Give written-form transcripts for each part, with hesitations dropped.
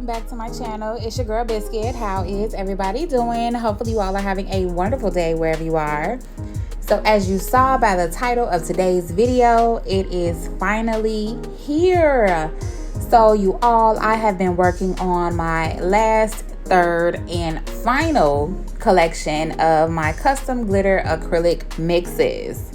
back to my channel. It's your girl Biscuit. How is everybody doing? Hopefully you all are having a wonderful day wherever you are. So as you saw by the title of today's video, it is finally here. So you all, I have been working on my last, third, and final collection of my custom glitter acrylic mixes.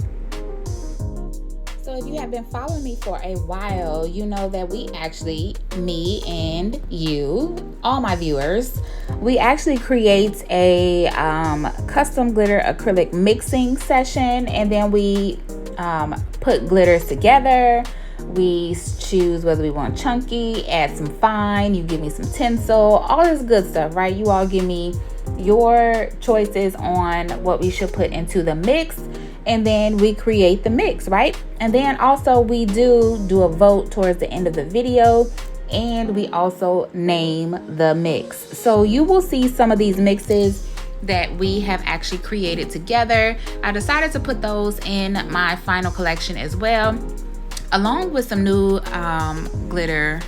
So if you have been following me for a while, you know that we actually, me and you, all my viewers, we actually create a custom glitter acrylic mixing session, and then we put glitters together. We choose whether we want chunky, add some fine, you give me some tinsel, all this good stuff, right? You all give me your choices on what we should put into the mix, and then we create the mix, right? And then also we do a vote towards the end of the video, and we also name the mix. So you will see some of these mixes that we have actually created together. I decided to put those in my final collection as well, along with some new glitter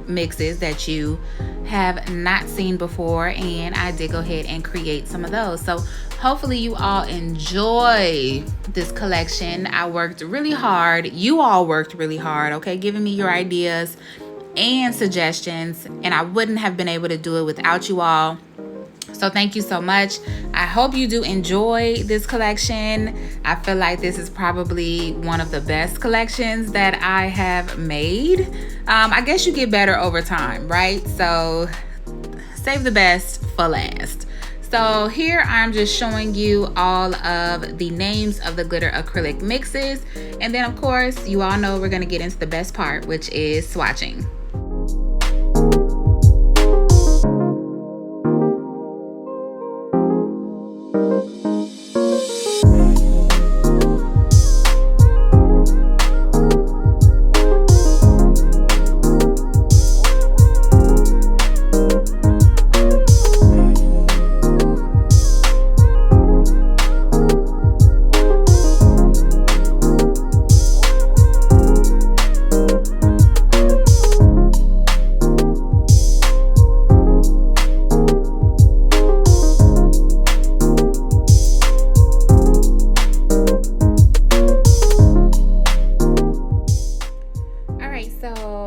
mixes that you have not seen before, and I did go ahead and create some of those. So hopefully you all enjoy this collection. I worked really hard. You all worked really hard, okay, giving me your ideas and suggestions, and I wouldn't have been able to do it without you all. So thank you so much. I hope you do enjoy this collection. I feel like this is probably one of the best collections that I have made. I guess you get better over time, right? So save the best for last. So here I'm just showing you all of the names of the glitter acrylic mixes. And then of course, you all know we're gonna get into the best part, which is swatching.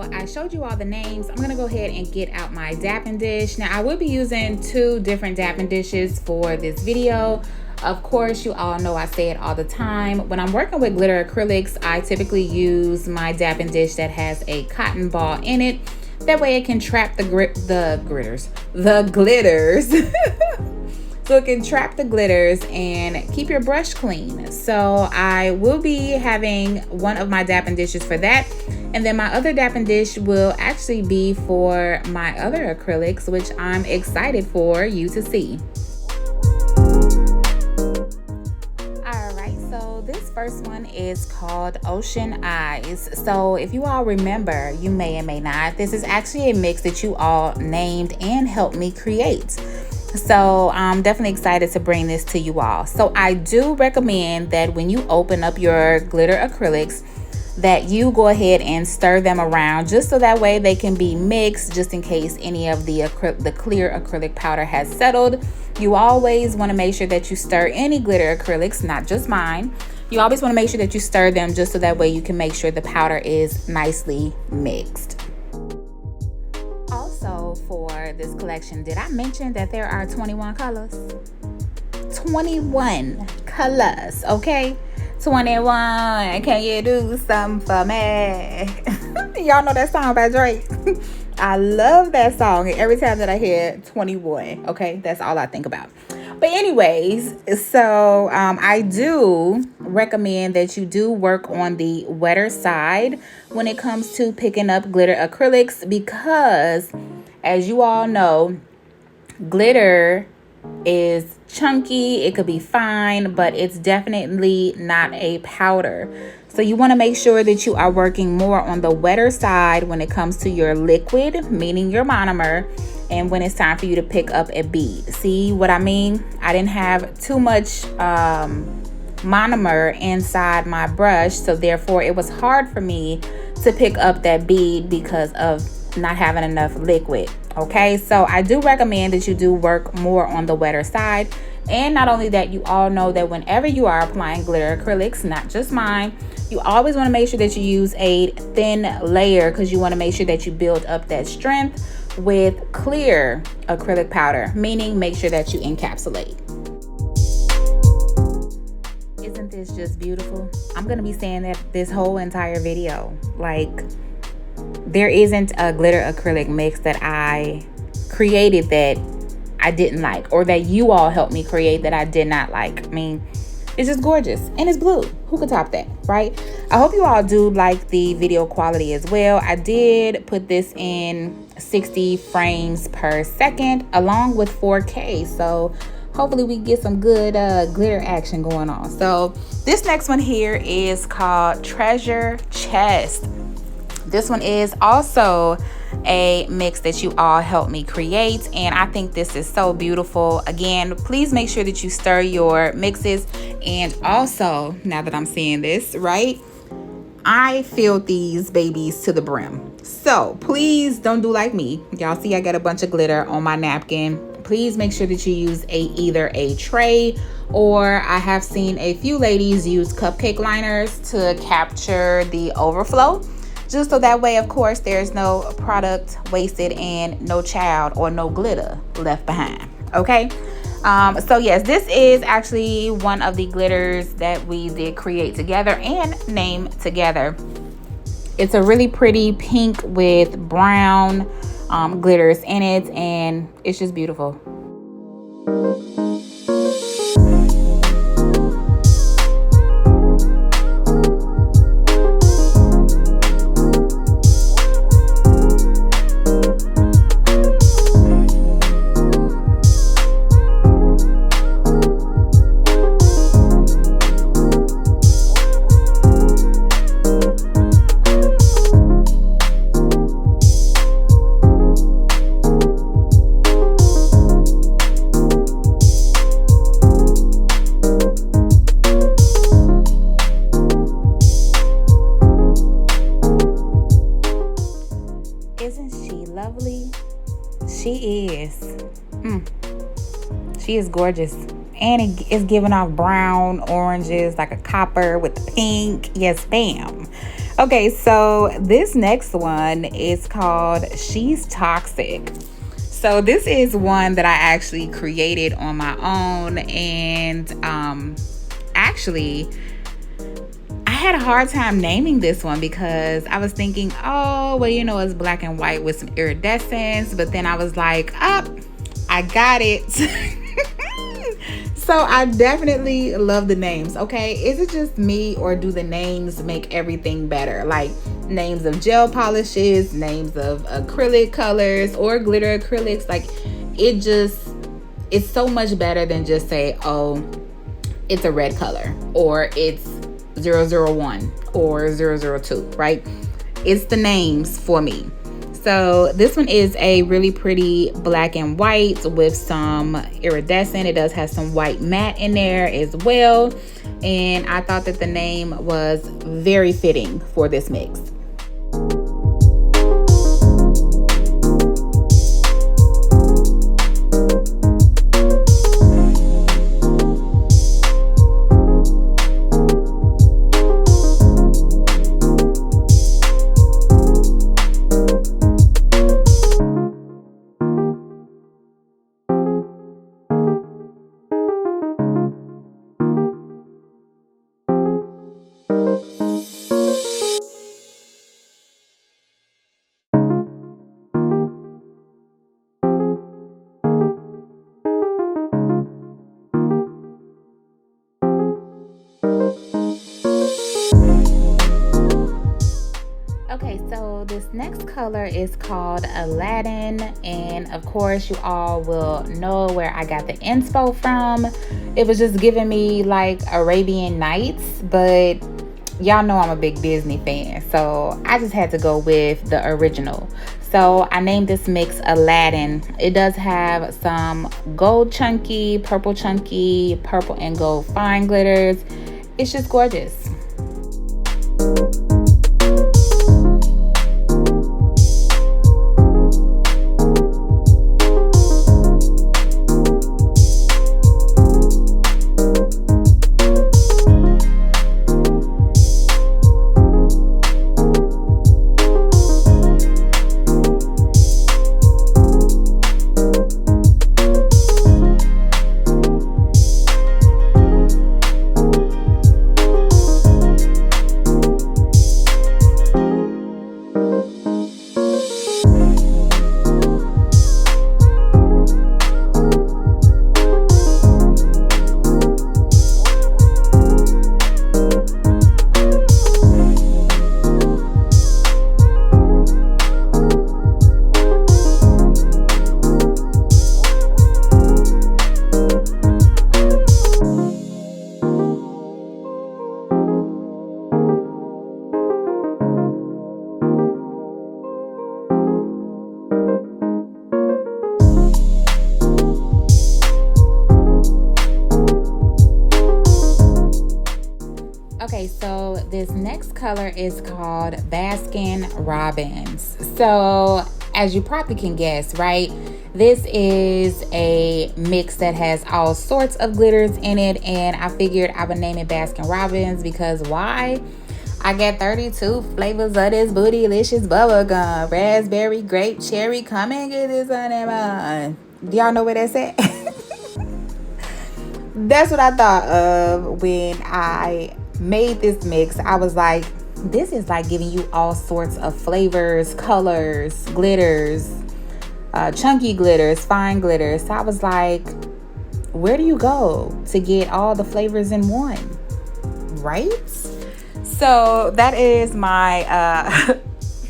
I showed you all the names. I'm gonna go ahead and get out my dapping dish. Now I will be using two different dapping dishes for this video. Of course, you all know I say it all the time. When I'm working with glitter acrylics, I typically use my dapping dish that has a cotton ball in it. That way it can trap the glitters. So it can trap the glitters and keep your brush clean. So I will be having one of my dapping dishes for that. And then my other dapping dish will actually be for my other acrylics, which I'm excited for you to see. All right, so this first one is called Ocean Eyes. So if you all remember, you may and may not, this is actually a mix that you all named and helped me create. So I'm definitely excited to bring this to you all. So I do recommend that when you open up your glitter acrylics, that you go ahead and stir them around, just so that way they can be mixed, just in case any of the clear acrylic powder has settled. You always want to make sure that you stir any glitter acrylics, not just mine. You always want to make sure that you stir them, just so that way you can make sure the powder is nicely mixed. Also, for this collection, did I mention that there are 21 colors? 21 colors, okay? 21, can you do something for me? Y'all know that song by Drake? I love that song, and every time that I hear 21, okay, that's all I think about. But anyways, so I do recommend that you do work on the wetter side when it comes to picking up glitter acrylics, because as you all know, glitter is chunky, it could be fine, but it's definitely not a powder. So you want to make sure that you are working more on the wetter side when it comes to your liquid, meaning your monomer, and when it's time for you to pick up a bead. See what I mean? I didn't have too much monomer inside my brush, so therefore it was hard for me to pick up that bead because of not having enough liquid. Okay, so I do recommend that you do work more on the wetter side. And not only that, you all know that whenever you are applying glitter acrylics, not just mine, you always want to make sure that you use a thin layer, because you want to make sure that you build up that strength with clear acrylic powder, meaning make sure that you encapsulate. Isn't this just beautiful? I'm going to be saying that this whole entire video. Like, there isn't a glitter acrylic mix that I created that I didn't like, or that you all helped me create that I did not like. I mean, it's just gorgeous, and it's blue. Who could top that, right? I hope you all do like the video quality as well. I did put this in 60 frames per second along with 4K, so hopefully we get some good glitter action going on. So this next one here is called Treasure Chest. This one is also a mix that you all helped me create, and I think this is so beautiful. Again, please make sure that you stir your mixes. And also, now that I'm seeing this, right, I filled these babies to the brim. So please don't do like me. Y'all see I got a bunch of glitter on my napkin. Please make sure that you use either a tray, or I have seen a few ladies use cupcake liners to capture the overflow. Just so that way, of course, there's no product wasted and no child or no glitter left behind. Okay. So yes, this is actually one of the glitters that we did create together and name together. It's a really pretty pink with brown glitters in it, and it's just beautiful. She is. She is gorgeous. And it is giving off brown, oranges, like a copper with the pink. Yes, bam. Okay, so this next one is called She's Toxic. So this is one that I actually created on my own. And actually, I had a hard time naming this one because I was thinking, oh, well, you know, it's black and white with some iridescence. But then I was like, I got it. So I definitely love the names. Okay, is it just me, or do the names make everything better? Like names of gel polishes, names of acrylic colors or glitter acrylics. Like it's so much better than just say, oh, it's a red color, or it's 001 or 002, right? It's the names for me. So this one is a really pretty black and white with some iridescent. It does have some white matte in there as well. And I thought that the name was very fitting for this mix. Okay, so this next color is called Aladdin, and of course you all will know where I got the inspo from. It was just giving me like Arabian Nights, but y'all know I'm a big Disney fan, so I just had to go with the original. So I named this mix Aladdin. It does have some gold chunky, purple and gold fine glitters. It's just gorgeous. Okay, so this next color is called Baskin Robbins. So as you probably can guess, right? This is a mix that has all sorts of glitters in it, and I figured I would name it Baskin Robbins because why? I got 32 flavors of this bootylicious bubblegum. Raspberry, grape, cherry. Come and get this on that. Do y'all know where that's at? That's what I thought of when I made this mix. I was like, this is like giving you all sorts of flavors, colors, glitters, chunky glitters, fine glitters. So I was like, where do you go to get all the flavors in one? Right? So that is my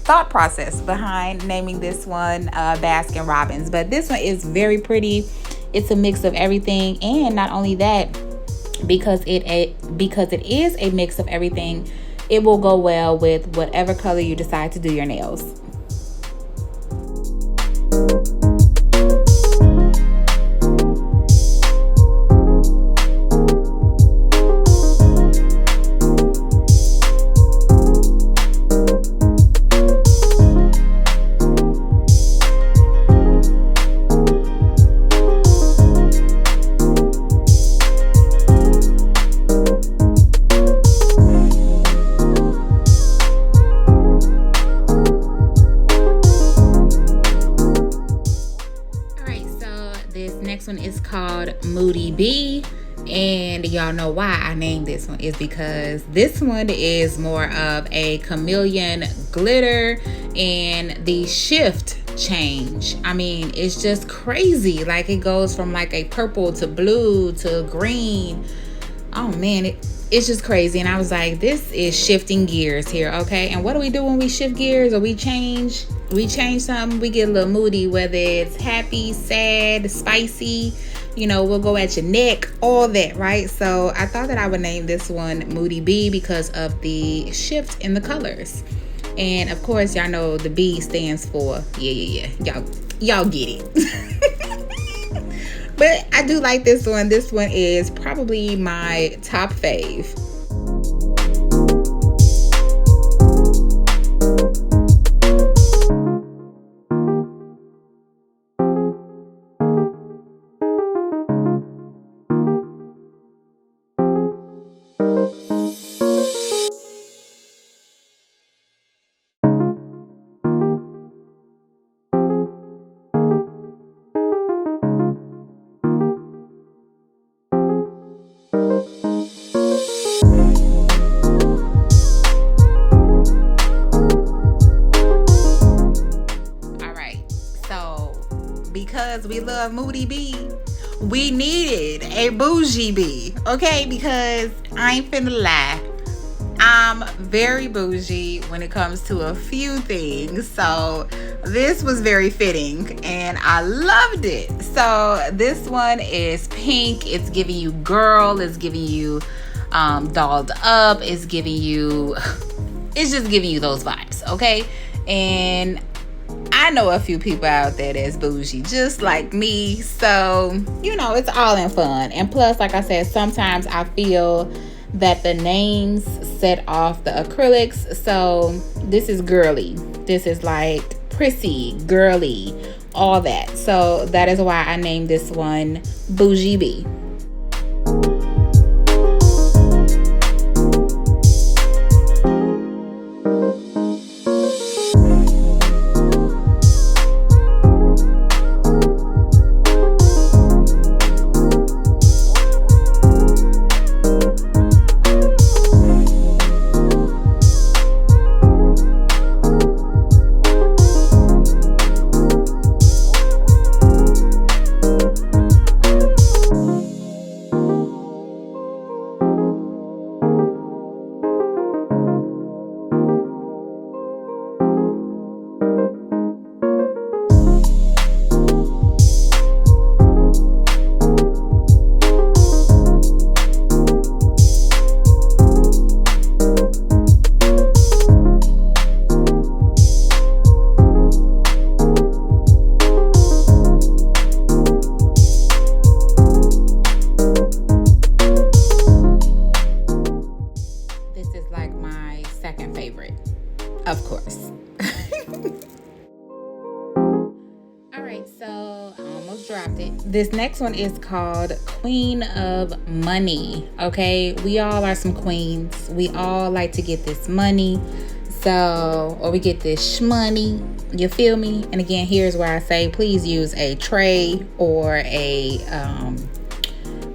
thought process behind naming this one Baskin Robbins. But this one is very pretty. It's a mix of everything, and not only that, because it is a mix of everything, it will go well with whatever color you decide to do your nails. Next one is called Moody Bee, and y'all know why I named this one is because this one is more of a chameleon glitter, and the shift change, I mean, it's just crazy. Like, it goes from like a purple to blue to green. Oh man, it's just crazy. And I was like, this is shifting gears here. Okay, and what do we do when we shift gears or we change something? We get a little moody, whether it's happy, sad, spicy, you know, we'll go at your neck, all that, right? So I thought that I would name this one Moody Bee because of the shift in the colors. And of course, y'all know the B stands for yeah. Y'all get it. But I do like this one. This one is probably my top fave. Because we love Moody Bee, we needed a bougie bee, okay? Because I ain't finna lie, I'm very bougie when it comes to a few things. So this was very fitting and I loved it. So this one is pink. It's giving you girl, it's giving you dolled up, it's just giving you those vibes, okay? And I know a few people out there that's bougie just like me, so you know, it's all in fun. And plus, like I said, sometimes I feel that the names set off the acrylics. So this is girly, this is like prissy, girly, all that. So that is why I named this one Bougie Bee. almost dropped it. This next one is called Queen of Money. Okay, we all are some queens. We all like to get this money. So, or we get this shmoney. You feel me? And again, here's where I say please use a tray or a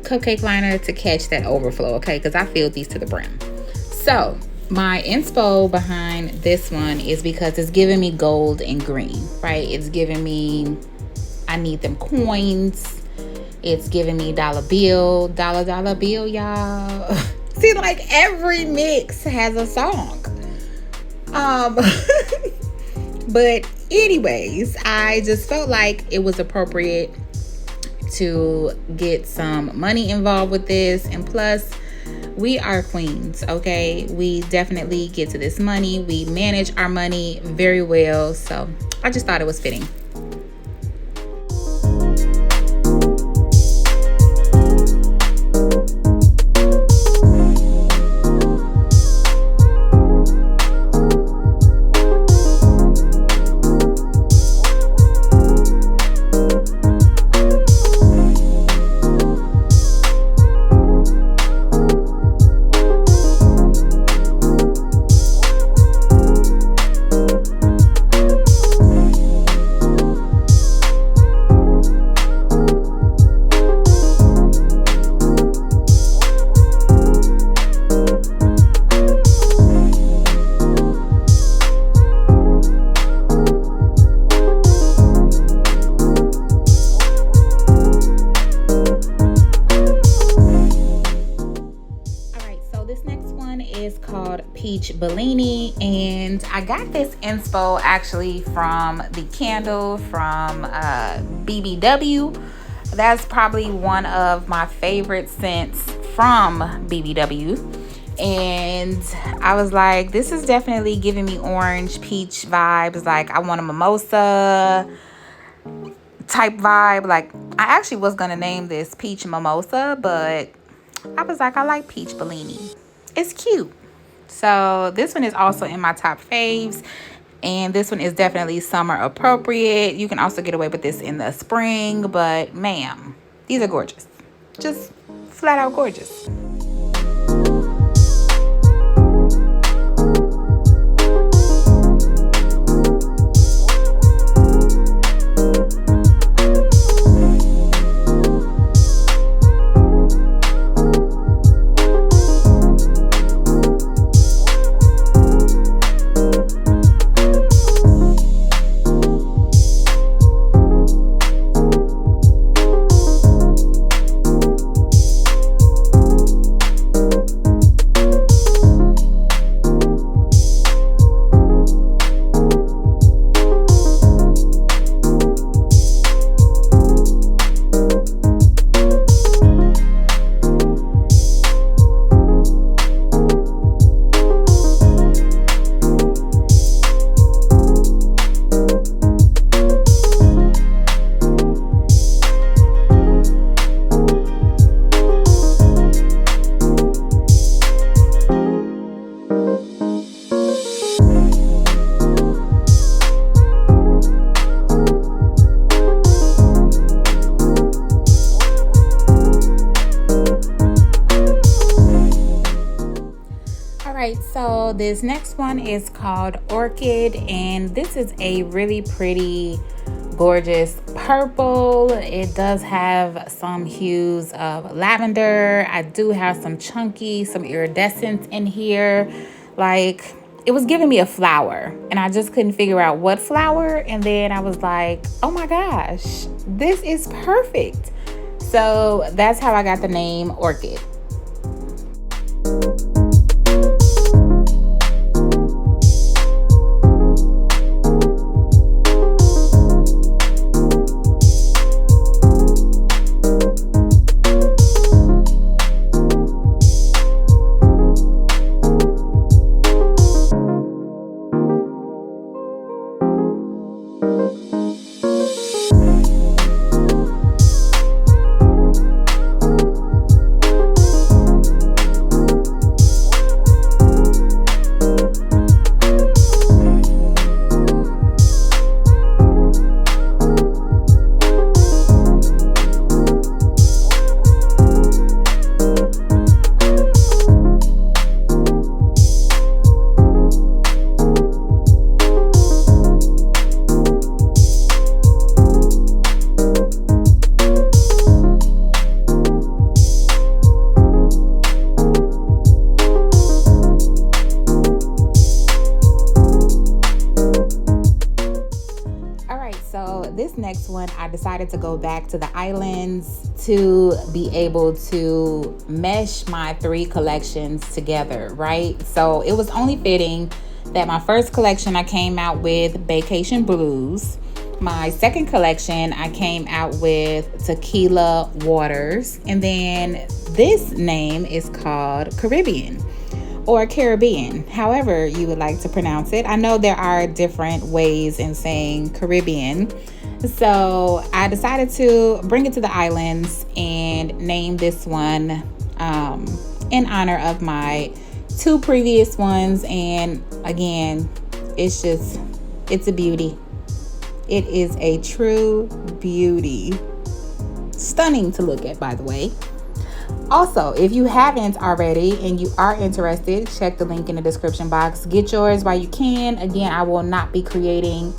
cupcake liner to catch that overflow, okay? Because I filled these to the brim. So my inspo behind this one is because it's giving me gold and green, right? It's giving me, I need them coins. It's giving me dollar bill, y'all. See, like every mix has a song. But anyways, I just felt like it was appropriate to get some money involved with this. And plus, we are queens, okay? We definitely get to this money. We manage our money very well. So I just thought it was fitting. Peach Bellini, and I got this inspo actually from the candle from BBW. That's probably one of my favorite scents from BBW, and I was like, this is definitely giving me orange peach vibes. Like I want a mimosa type vibe. Like I actually was gonna name this Peach Mimosa, but I was like, I like Peach Bellini. It's cute. So this one is also in my top faves, and this one is definitely summer appropriate. You can also get away with this in the spring, but ma'am, these are gorgeous. Just flat out gorgeous. So this next one is called Orchid, and this is a really pretty, gorgeous purple. It does have some hues of lavender. I do have some chunky, some iridescence in here. Like, it was giving me a flower, and I just couldn't figure out what flower. And then I was like, oh my gosh, this is perfect. So that's how I got the name Orchid. decided to go back to the islands to be able to mesh my 3 collections together, right? So it was only fitting that my first collection I came out with Vacation Blues. My second collection I came out with Tequila Waters. And then this name is called Caribbean or Caribbean, however you would like to pronounce it. I know there are different ways in saying Caribbean. So I decided to bring it to the islands and name this one in honor of my 2 previous ones. And again, it's a beauty. It is a true beauty. Stunning to look at, by the way. Also, if you haven't already and you are interested, check the link in the description box. Get yours while you can. Again, I will not be creating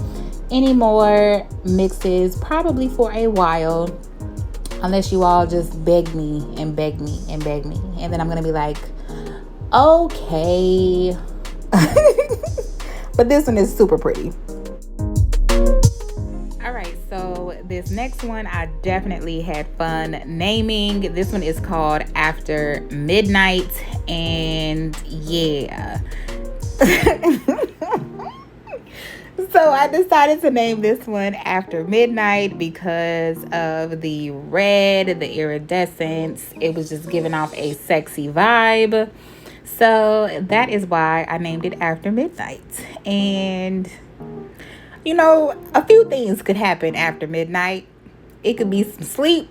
any more mixes probably for a while, unless you all just beg me and beg me and beg me. And then I'm going to be like, okay. But this one is super pretty. So this next one I definitely had fun naming. This one is called After Midnight, and yeah. So I decided to name this one After Midnight because of the red, the iridescence. It was just giving off a sexy vibe. So that is why I named it After Midnight. And you know, a few things could happen after midnight. It could be some sleep,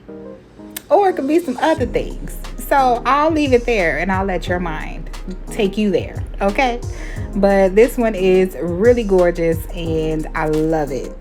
or it could be some other things. So I'll leave it there and I'll let your mind take you there, okay? But this one is really gorgeous and I love it.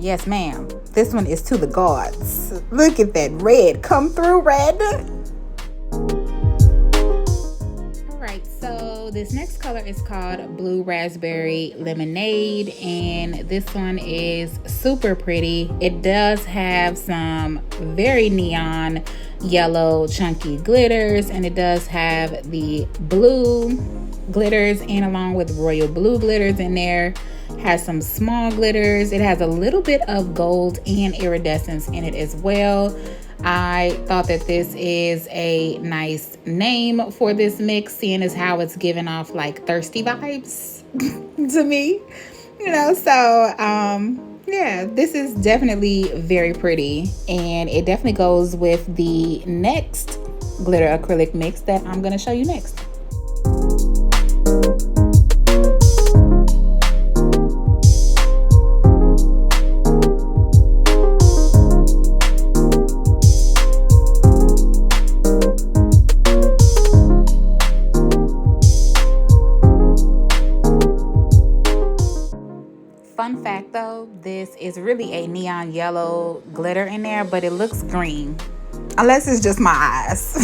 Yes, ma'am. This one is to the gods. Look at that red. Come through, red. All right, so this next color is called Blue Raspberry Lemonade, and this one is super pretty. It does have some very neon yellow chunky glitters, and it does have the blue glitters and along with royal blue glitters in there. Has some small glitters. It has a little bit of gold and iridescence in it as well. I thought that this is a nice name for this mix, seeing as how it's giving off like thirsty vibes to me, you know. So yeah, this is definitely very pretty, and it definitely goes with the next glitter acrylic mix that I'm going to show you next. Fun fact though, this is really a neon yellow glitter in there, but it looks green. Unless it's just my eyes.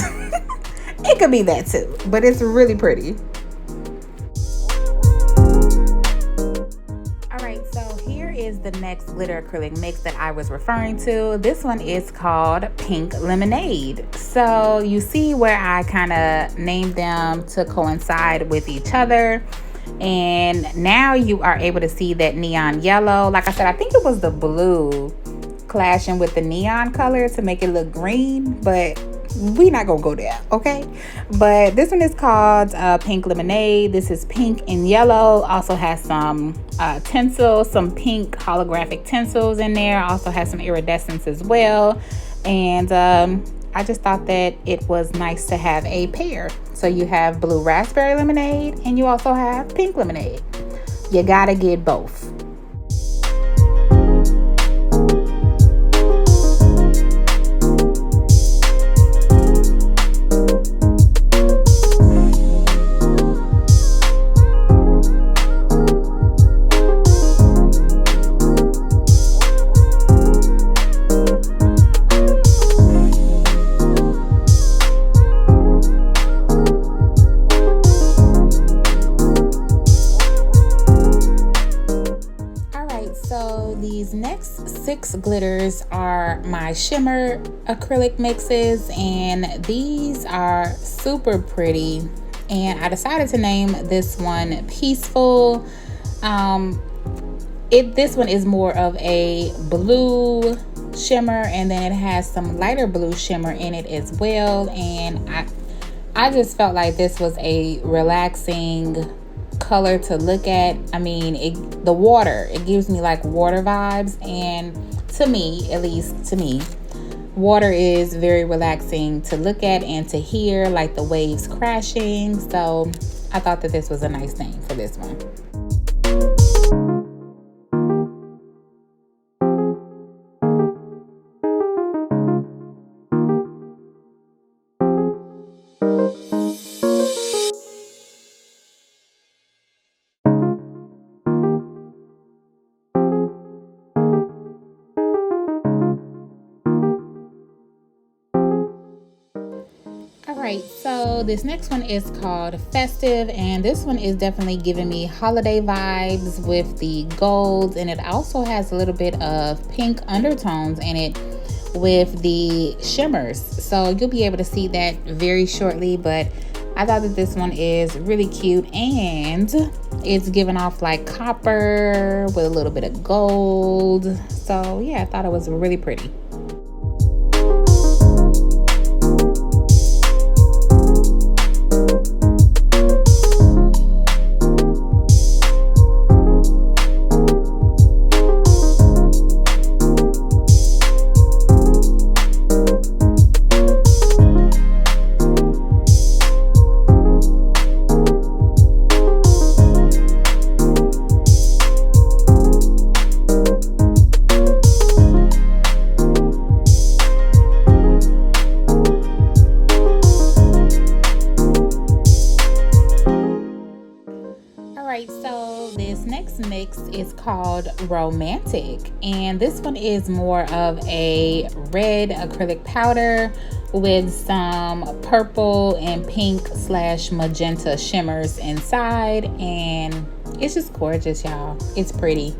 It could be that too, but it's really pretty. Alright, so here is the next glitter acrylic mix that I was referring to. This one is called Pink Lemonade. So you see where I kind of named them to coincide with each other. And now you are able to see that neon yellow. Like I said, I think it was the blue clashing with the neon color to make it look green, but we not gonna go there, okay? But this one is called Pink Lemonade. This is pink and yellow. Also has some tinsel, some pink holographic tinsels in there. Also has some iridescence as well. And I just thought that it was nice to have a pair. So you have blue raspberry lemonade and you also have pink lemonade. You gotta get both. Acrylics glitters are my shimmer acrylic mixes, and these are super pretty. And I decided to name this one Peaceful. This one is more of a blue shimmer, and then it has some lighter blue shimmer in it as well. And I just felt like this was a relaxing color to look at. I mean, the water, it gives me like water vibes, and to me, at least to me, water is very relaxing to look at and to hear, like the waves crashing. So I thought that this was a nice name for this one. Alright, so this next one is called Festive, and this one is definitely giving me holiday vibes with the golds, and it also has a little bit of pink undertones in it with the shimmers. So you'll be able to see that very shortly, but I thought that this one is really cute, and it's giving off like copper with a little bit of gold. So yeah, I thought it was really pretty. So this next mix is called Romantic, and this one is more of a red acrylic powder with some purple and pink / magenta shimmers inside, and it's just gorgeous, y'all. It's pretty.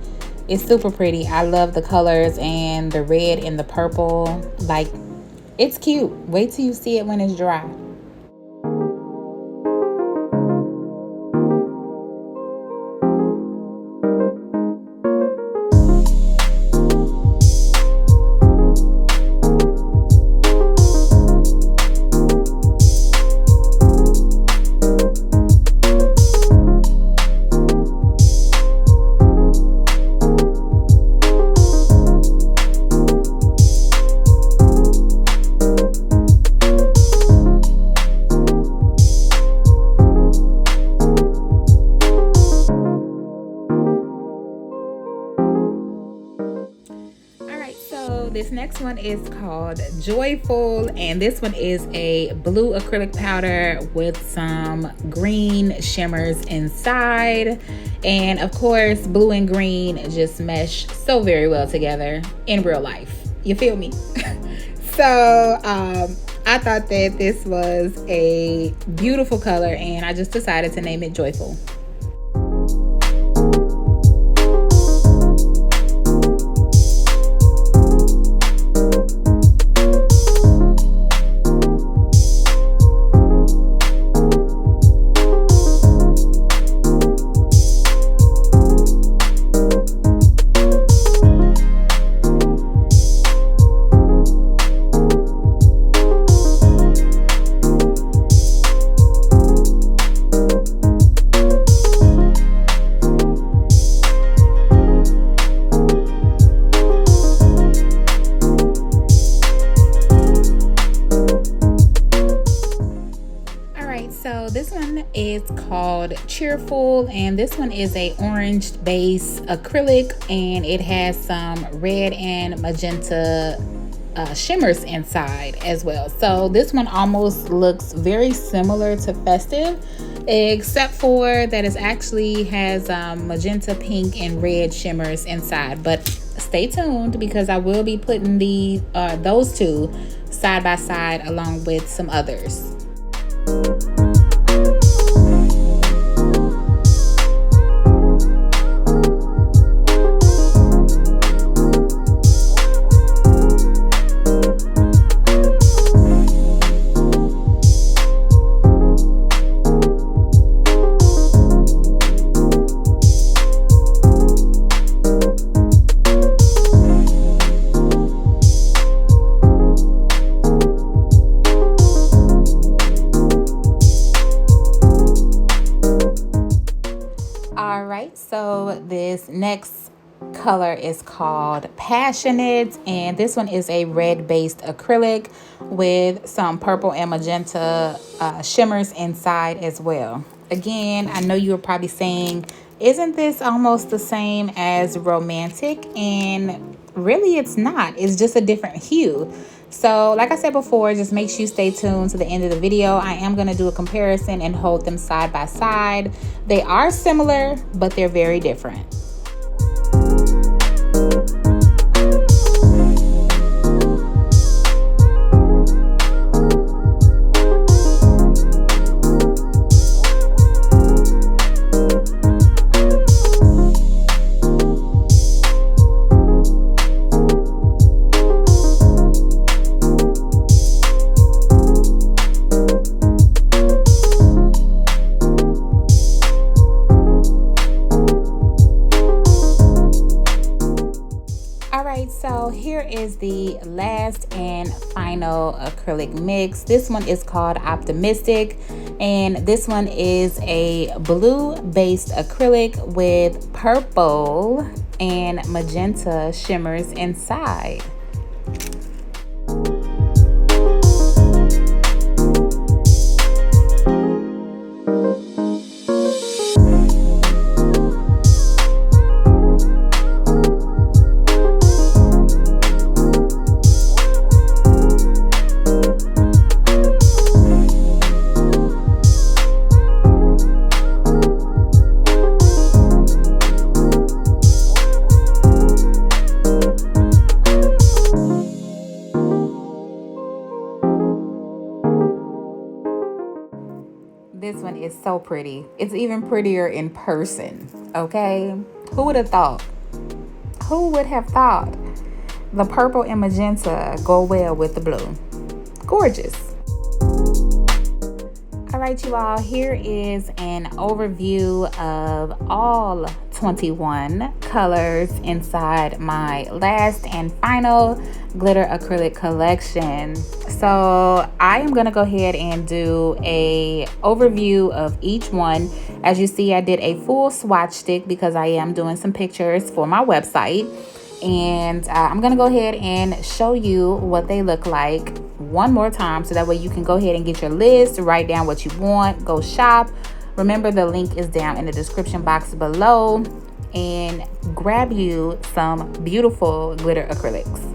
It's super pretty. I love the colors and the red and the purple. Like, it's cute. Wait till you see it when it's dry. This next one is called Joyful, and this one is a blue acrylic powder with some green shimmers inside. And of course, blue and green just mesh so very well together in real life. You feel me? So I thought that this was a beautiful color, and I just decided to name it Joyful. So this one is called Cheerful, and this one is a orange base acrylic, and it has some red and magenta shimmers inside as well. So this one almost looks very similar to Festive, except for that it actually has magenta, pink, and red shimmers inside. But stay tuned, because I will be putting those two side by side along with some others. So this next color is called Passionate, and this one is a red based acrylic with some purple and magenta shimmers inside as well. Again, I know you were probably saying, isn't this almost the same as Romantic? And really it's not. It's just a different hue. So like I said before, just make sure you stay tuned to the end of the video. I am going to do a comparison and hold them side by side. They are similar, but they're very different. So here is the last and final acrylic mix. This one is called Optimistic, and this one is a blue based acrylic with purple and magenta shimmers inside. This one is so pretty. It's even prettier in person, okay? Who would have thought? Who would have thought the purple and magenta go well with the blue? Gorgeous. All right, you all, here is an overview of all 21 colors inside my last and final glitter acrylic collection. So I am gonna go ahead and do a overview of each one. As you see, I did a full swatch stick because I am doing some pictures for my website. And I'm gonna go ahead and show you what they look like one more time, so that way you can go ahead and get your list, write down what you want, go shop. Remember, the link is down in the description box below, and grab you some beautiful glitter acrylics.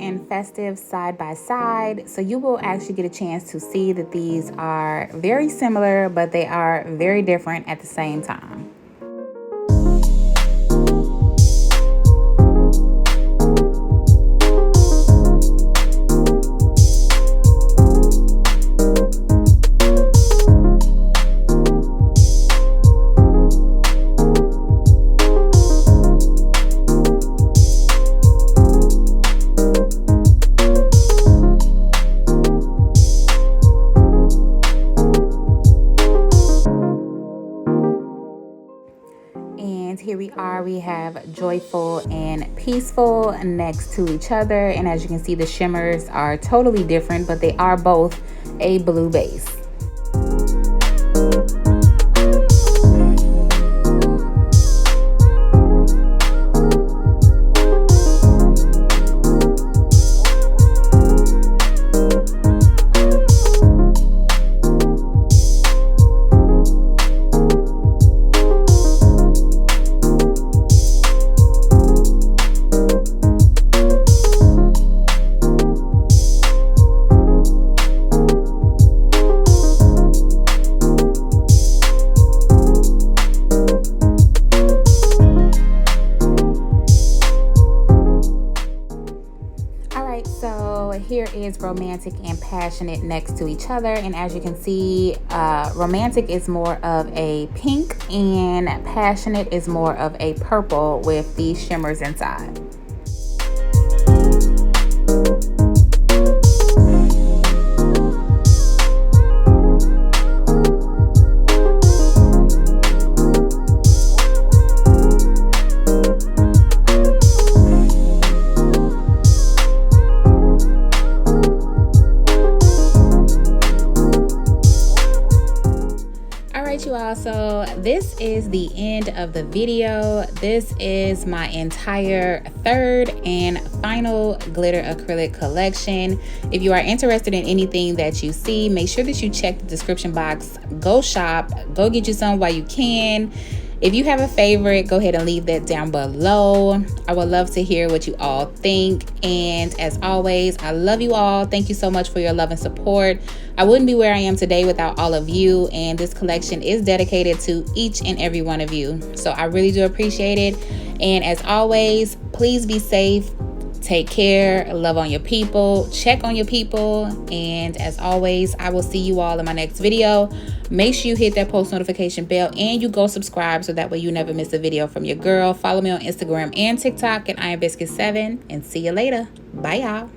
and festive side by side. So you will actually get a chance to see that these are very similar, but they are very different at the same time. And here we are, we have joyful and peaceful next to each other. And as you can see, the shimmers are totally different, but they are both a blue base. So here is romantic and passionate next to each other, and as you can see, romantic is more of a pink and passionate is more of a purple with these shimmers inside. You all, so this is the end of the video. This is my entire third and final glitter acrylic collection. If you are interested in anything that you see, make sure that you check the description box. Go shop, go get you some while you can. If you have a favorite, go ahead and leave that down below. I would love to hear what you all think. And as always, I love you all. Thank you so much for your love and support. I wouldn't be where I am today without all of you. And this collection is dedicated to each and every one of you. So I really do appreciate it. And as always, please be safe. Take care, love on your people, check on your people, and as always, I will see you all in my next video. Make sure you hit that post notification bell and you go subscribe so that way you never miss a video from your girl. Follow me on Instagram and TikTok at IronBiscuit7, and see you later. Bye, y'all.